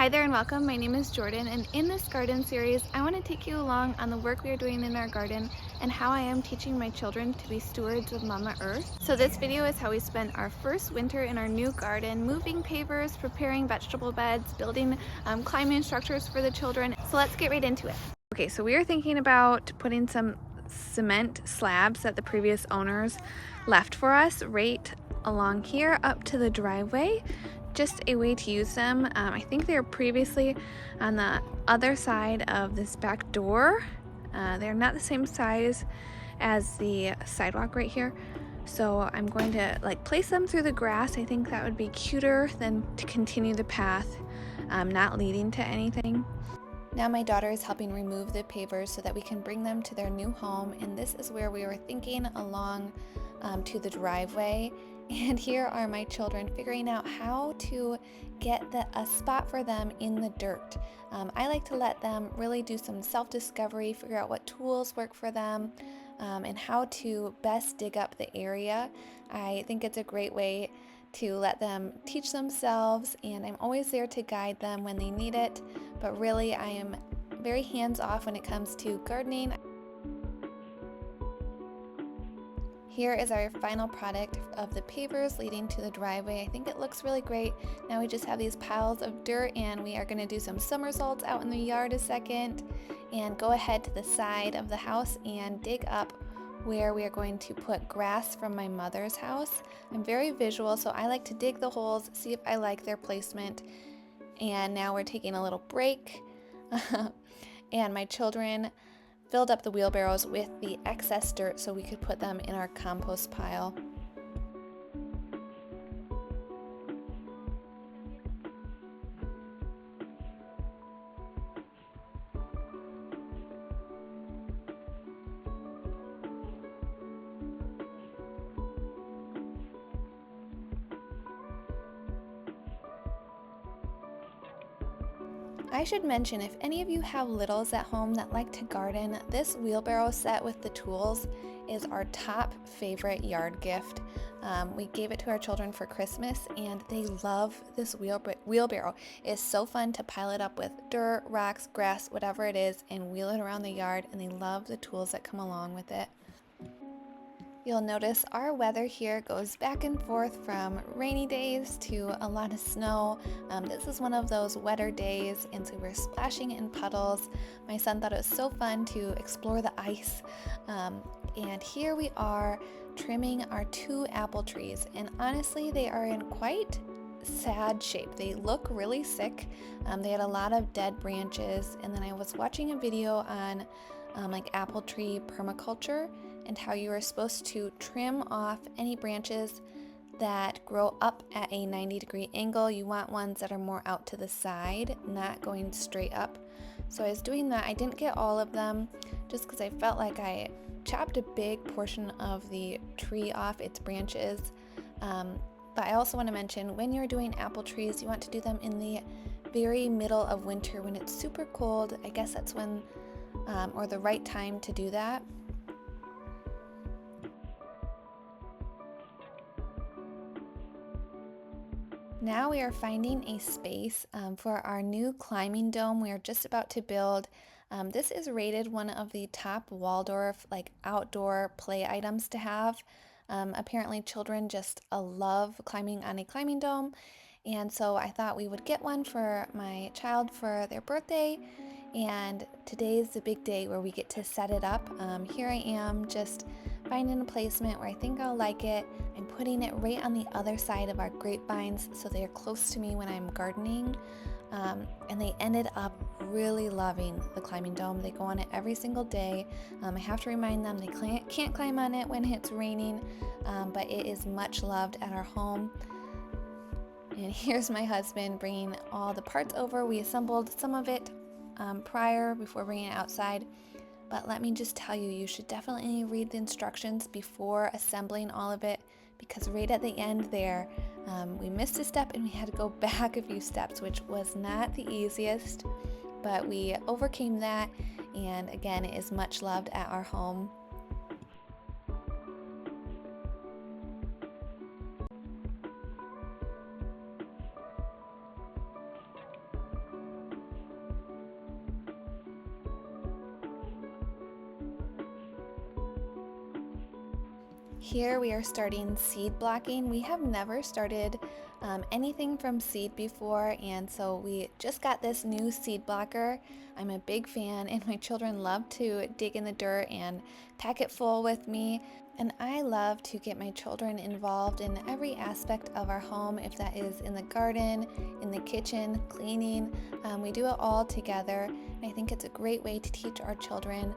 Hi there and welcome. My name is Jordan, and in this garden series I want to take you along on the work we are doing in our garden and how I am teaching my children to be stewards of Mama Earth. So this video is how we spent our first winter in our new garden, moving pavers, preparing vegetable beds, building climbing structures for the children. So let's get right into it. Okay, so we are thinking about putting some cement slabs that the previous owners left for us right along here up to the driveway. Just a way to use them. I think they were previously on the other side of this back door. They're not the same size as the sidewalk right here. So I'm going to place them through the grass. I think that would be cuter than to continue the path, not leading to anything. Now my daughter is helping remove the pavers so that we can bring them to their new home, and this is where we were thinking along to the driveway. And here are my children figuring out how to get a spot for them in the dirt. I like to let them really do some self-discovery, figure out what tools work for them, and how to best dig up the area. I think it's a great way to let them teach themselves, and I'm always there to guide them when they need it, but really I am very hands-off when it comes to gardening. Here is our final product of the pavers leading to the driveway. I think it looks really great. Now we just have these piles of dirt, and we are going to do some somersaults out in the yard a second and go ahead to the side of the house and dig up where we are going to put grass from my mother's house. I'm very visual, so I like to dig the holes, see if I like their placement. And now we're taking a little break and my children filled up the wheelbarrows with the excess dirt so we could put them in our compost pile. I should mention, if any of you have littles at home that like to garden, this wheelbarrow set with the tools is our top favorite yard gift. We gave it to our children for Christmas and they love this wheelbarrow. It's so fun to pile it up with dirt, rocks, grass, whatever it is, and wheel it around the yard, and they love the tools that come along with it. You'll notice our weather here goes back and forth from rainy days to a lot of snow. This is one of those wetter days, and so we're splashing in puddles. My son thought it was so fun to explore the ice. And here we are trimming our 2 apple trees, and honestly they are in quite sad shape. They look really sick. They had a lot of dead branches, and then I was watching a video on apple tree permaculture and how you are supposed to trim off any branches that grow up at a 90-degree angle. You want ones that are more out to the side, not going straight up. So I was doing that. I didn't get all of them just because I felt like I chopped a big portion of the tree off its branches. But I also want to mention, when you're doing apple trees, you want to do them in the very middle of winter when it's super cold. I guess that's when, or the right time to do that. Now we are finding a space for our new climbing dome we are just about to build. This is rated one of the top Waldorf outdoor play items to have. Apparently children just love climbing on a climbing dome, and so I thought we would get one for my child for their birthday, and today's the big day where we get to set it up. Here I am just finding a placement where I think I'll like it. I'm putting it right on the other side of our grapevines so they are close to me when I'm gardening, and they ended up really loving the climbing dome. They go on it every single day. I have to remind them they can't climb on it when it's raining, but it is much loved at our home. And here's my husband bringing all the parts over. We assembled some of it prior before bringing it outside. But let me just tell you, you should definitely read the instructions before assembling all of it, because right at the end there, we missed a step and we had to go back a few steps, which was not the easiest, but we overcame that, and again, it is much loved at our home. Here we are starting seed blocking. We have never started anything from seed before, and so we just got this new seed blocker. I'm a big fan, and my children love to dig in the dirt and pack it full with me. And I love to get my children involved in every aspect of our home, if that is in the garden, in the kitchen, cleaning. We do it all together. And I think it's a great way to teach our children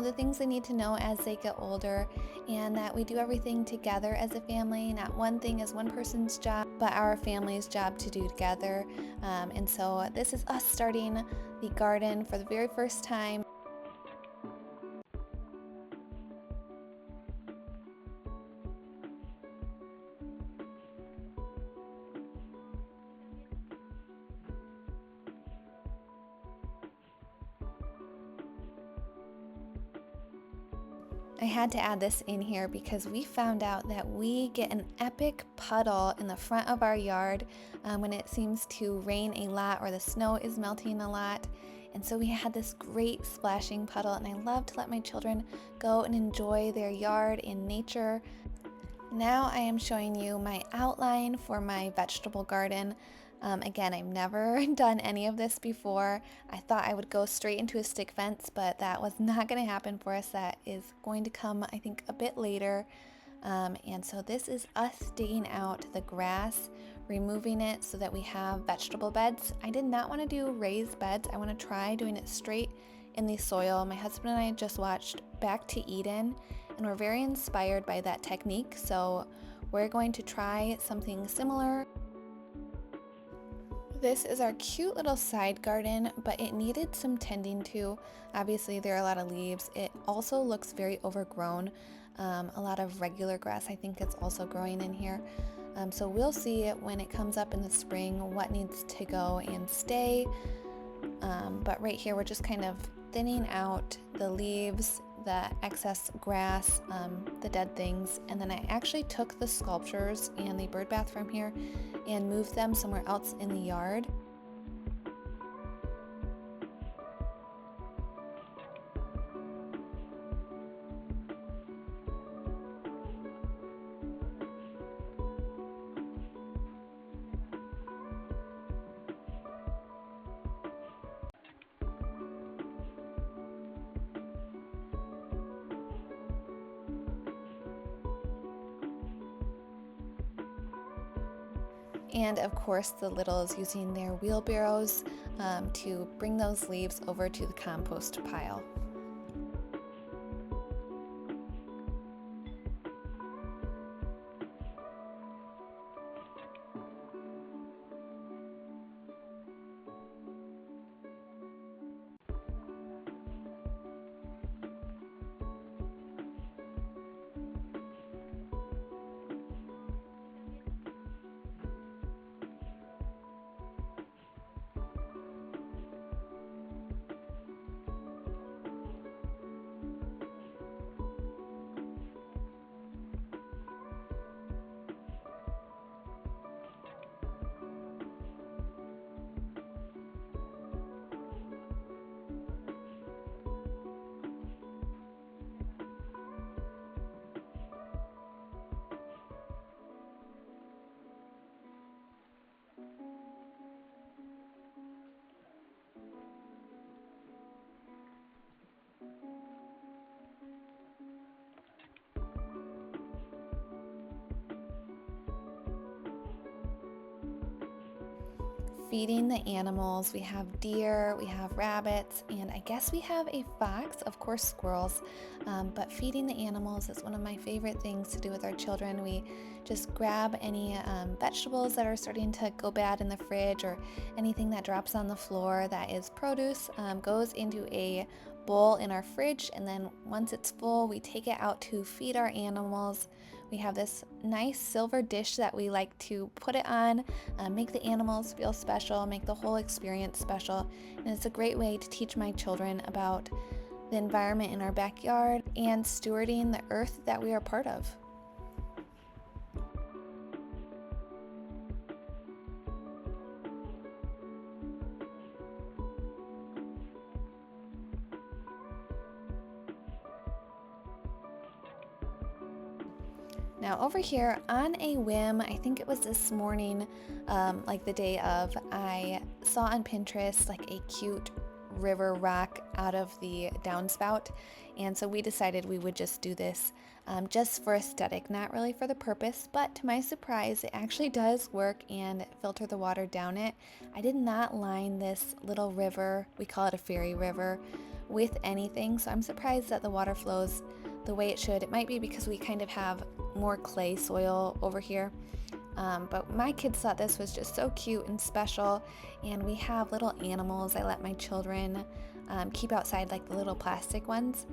the things they need to know as they get older, and that we do everything together as a family. Not one thing is one person's job, but our family's job to do together. And so this is us starting the garden for the very first time. I had to add this in here because we found out that we get an epic puddle in the front of our yard when it seems to rain a lot or the snow is melting a lot. And so we had this great splashing puddle, and I love to let my children go and enjoy their yard and nature. Now I am showing you my outline for my vegetable garden. Again, I've never done any of this before. I thought I would go straight into a stick fence, but that was not going to happen for us. That is going to come, I think, a bit later. And so this is us digging out the grass, removing it so that we have vegetable beds. I did not want to do raised beds. I want to try doing it straight in the soil. My husband and I just watched Back to Eden, and we're very inspired by that technique. So we're going to try something similar. This is our cute little side garden, but it needed some tending to. Obviously, there are a lot of leaves. It also looks very overgrown. A lot of regular grass, I think, it's also growing in here. So we'll see when it comes up in the spring what needs to go and stay. But right here, we're just kind of thinning out the leaves, the excess grass, the dead things. And then I actually took the sculptures and the bird bath from here and moved them somewhere else in the yard. And of course the littles using their wheelbarrows to bring those leaves over to the compost pile. Feeding the animals, we have deer, we have rabbits, and I guess we have a fox, of course squirrels, but feeding the animals is one of my favorite things to do with our children. We just grab any vegetables that are starting to go bad in the fridge, or anything that drops on the floor that is produce, goes into a bowl in our fridge, and then once it's full we take it out to feed our animals. We have this nice silver dish that we like to put it on, make the animals feel special, make the whole experience special, and it's a great way to teach my children about the environment in our backyard and stewarding the earth that we are part of. Now over here on a whim, I think it was this morning, like the day of, I saw on Pinterest like a cute river rock out of the downspout, and so we decided we would just do this just for aesthetic, not really for the purpose, but to my surprise it actually does work and filter the water down it. I did not line this little river, we call it a fairy river, with anything, so I'm surprised that the water flows the way it should. It might be because we kind of have more clay soil over here. But my kids thought this was just so cute and special, and we have little animals I let my children keep outside, like the little plastic ones.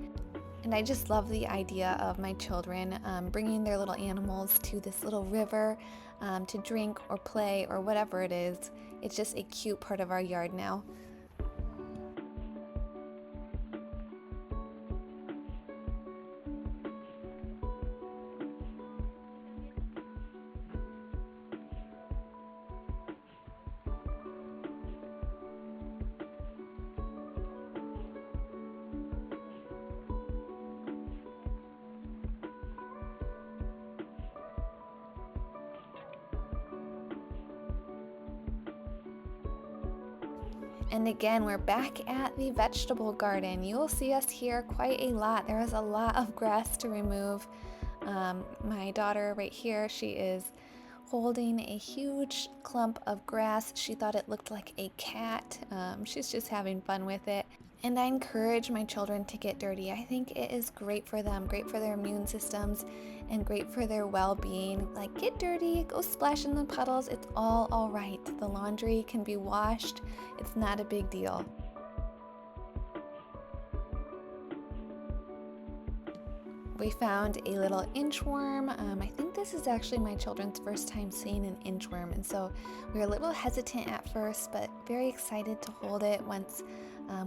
And I just love the idea of my children bringing their little animals to this little river to drink or play or whatever it is. It's just a cute part of our yard now. And again, we're back at the vegetable garden. You will see us here quite a lot. There is a lot of grass to remove. My daughter right here, she is holding a huge clump of grass. She thought it looked like a cat. She's just having fun with it. And I encourage my children to get dirty. I think it is great for them, great for their immune systems, and great for their well-being. Like, get dirty, go splash in the puddles. It's all right. The laundry can be washed. It's not a big deal. We found a little inchworm. I think this is actually my children's first time seeing an inchworm, and so we were a little hesitant at first, but very excited to hold it once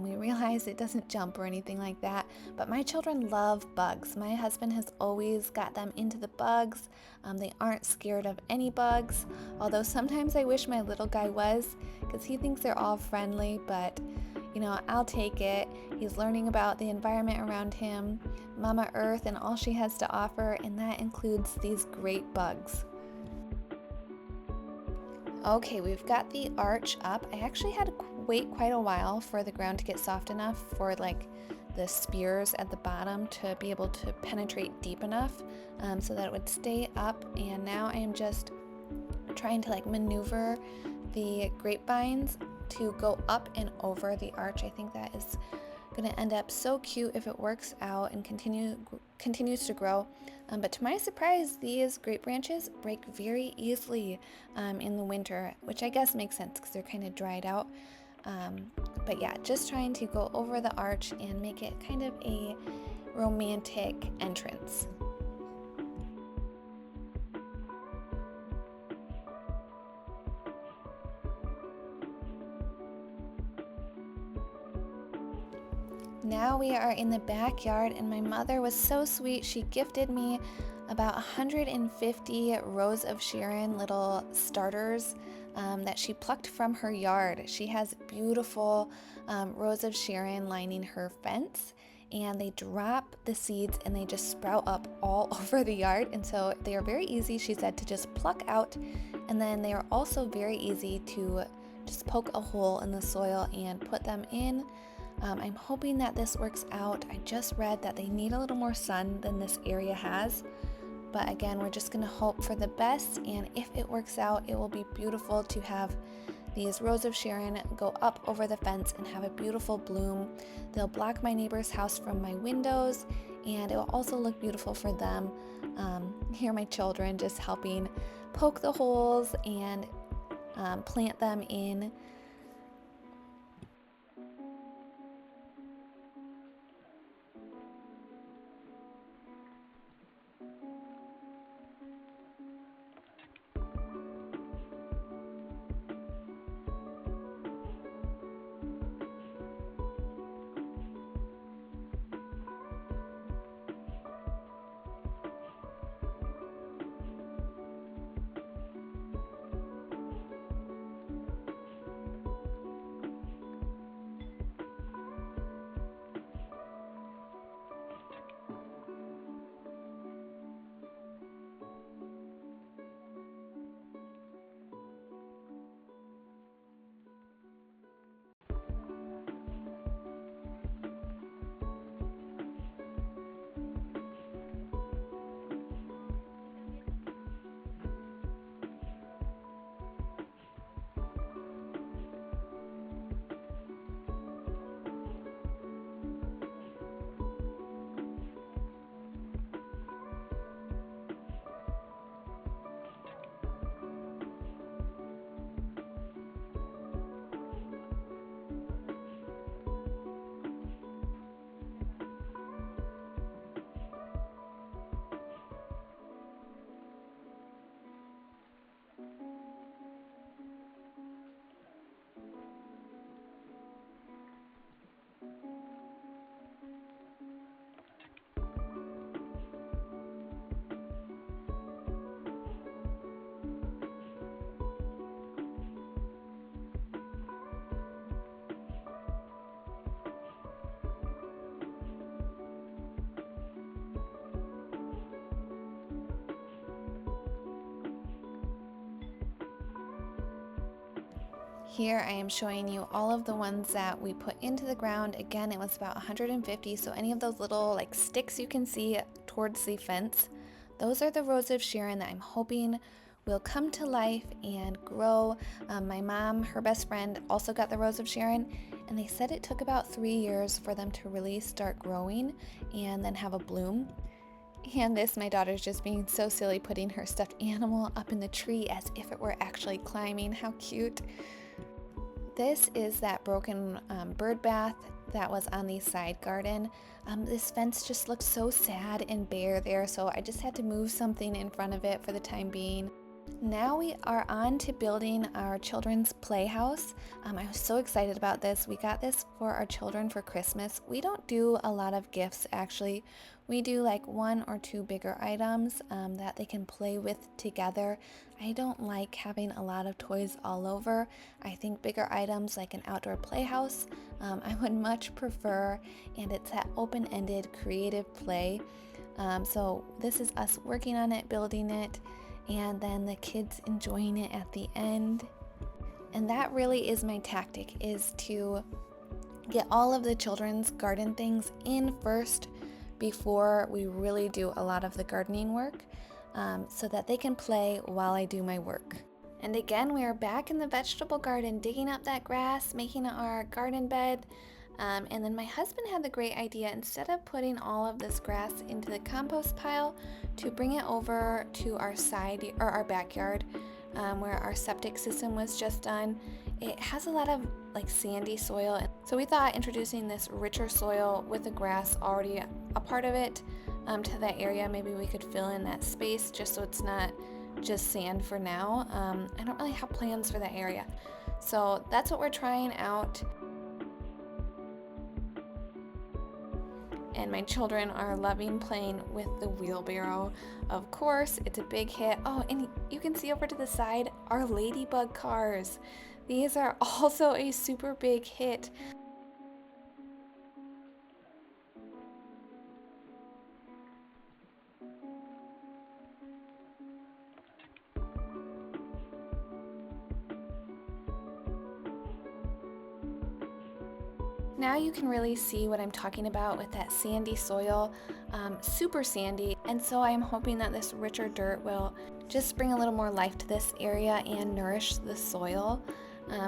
we realized it doesn't jump or anything like that. But my children love bugs. My husband has always got them into the bugs. They aren't scared of any bugs, although sometimes I wish my little guy was, because he thinks they're all friendly, but you know, I'll take it. He's learning about the environment around him, Mama Earth, and all she has to offer, and that includes these great bugs. Okay, we've got the arch up. I actually had to wait quite a while for the ground to get soft enough for like the spears at the bottom to be able to penetrate deep enough so that it would stay up. And now I am just trying to like maneuver the grapevines to go up and over the arch. I think that is going to end up so cute if it works out and continues to grow. But to my surprise, these grape branches break very easily in the winter, which I guess makes sense because they're kind of dried out. But yeah, just trying to go over the arch and make it kind of a romantic entrance. Now we are in the backyard, and my mother was so sweet. She gifted me about 150 Rose of Sharon little starters that she plucked from her yard. She has beautiful Rose of Sharon lining her fence, and they drop the seeds and they just sprout up all over the yard. And so they are very easy, she said, to just pluck out, and then they are also very easy to just poke a hole in the soil and put them in. I'm hoping that this works out. I just read that they need a little more sun than this area has. But again, we're just going to hope for the best. And if it works out, it will be beautiful to have these Rose of Sharon go up over the fence and have a beautiful bloom. They'll block my neighbor's house from my windows, and it will also look beautiful for them. Here are my children just helping poke the holes and plant them in. Here I am showing you all of the ones that we put into the ground. Again, it was about 150, so any of those little like sticks you can see towards the fence, those are the Rose of Sharon that I'm hoping will come to life and grow. My mom, her best friend, also got the Rose of Sharon, and they said it took about 3 years for them to really start growing and then have a bloom. And this, my daughter's just being so silly, putting her stuffed animal up in the tree as if it were actually climbing. How cute. This is that broken bird bath that was on the side garden. This fence just looked so sad and bare there, so I just had to move something in front of it for the time being. Now we are on to building our children's playhouse. I was so excited about this. We got this for our children for Christmas. We don't do a lot of gifts actually. We do like 1 or 2 bigger items that they can play with together. I don't like having a lot of toys all over. I think bigger items like an outdoor playhouse, I would much prefer, and it's that open-ended creative play. So this is us working on it, building it, and then the kids enjoying it at the end. And that really is my tactic, is to get all of the children's garden things in first before we really do a lot of the gardening work, so that they can play while I do my work. And again, we are back in the vegetable garden, digging up that grass, making our garden bed. And then my husband had the great idea, instead of putting all of this grass into the compost pile, to bring it over to our side or our backyard, where our septic system was just done. It has a lot of like sandy soil, so we thought introducing this richer soil with the grass already a part of it to that area, maybe we could fill in that space just so it's not just sand for now. I don't really have plans for that area, so that's what we're trying out. And my children are loving playing with the wheelbarrow. Of course, it's a big hit. Oh, and you can see over to the side our ladybug cars. These are also a super big hit. Now you can really see what I'm talking about with that sandy soil, super sandy, and so I'm hoping that this richer dirt will just bring a little more life to this area and nourish the soil.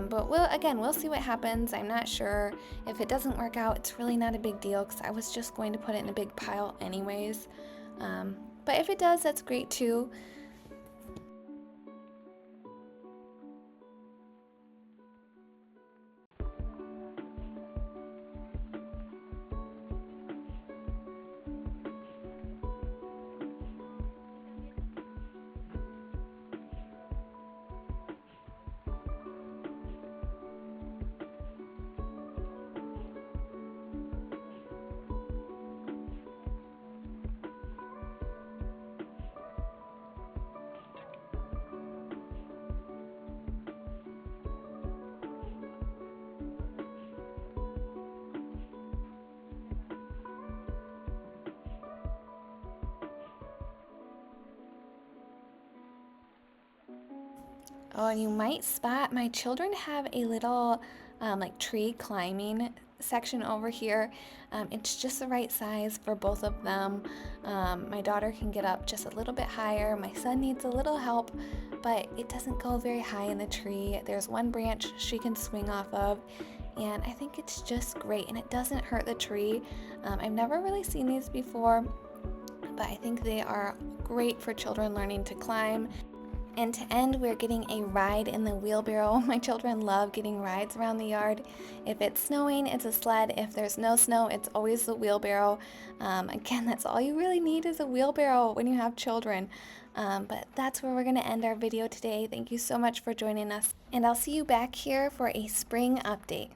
But we'll see what happens. I'm not sure. If it doesn't work out, it's really not a big deal because I was just going to put it in a big pile anyways. But if it does, that's great too. Oh, and you might spot my children have a little like tree climbing section over here. It's just the right size for both of them. My daughter can get up just a little bit higher. My son needs a little help, but it doesn't go very high in the tree. There's one branch she can swing off of, and I think it's just great, and it doesn't hurt the tree. I've never really seen these before, but I think they are great for children learning to climb. And to end, we're getting a ride in the wheelbarrow. My children love getting rides around the yard. If it's snowing, it's a sled. If there's no snow, it's always the wheelbarrow. Again, that's all you really need is a wheelbarrow when you have children. But that's where we're going to end our video today. Thank you so much for joining us, and I'll see you back here for a spring update.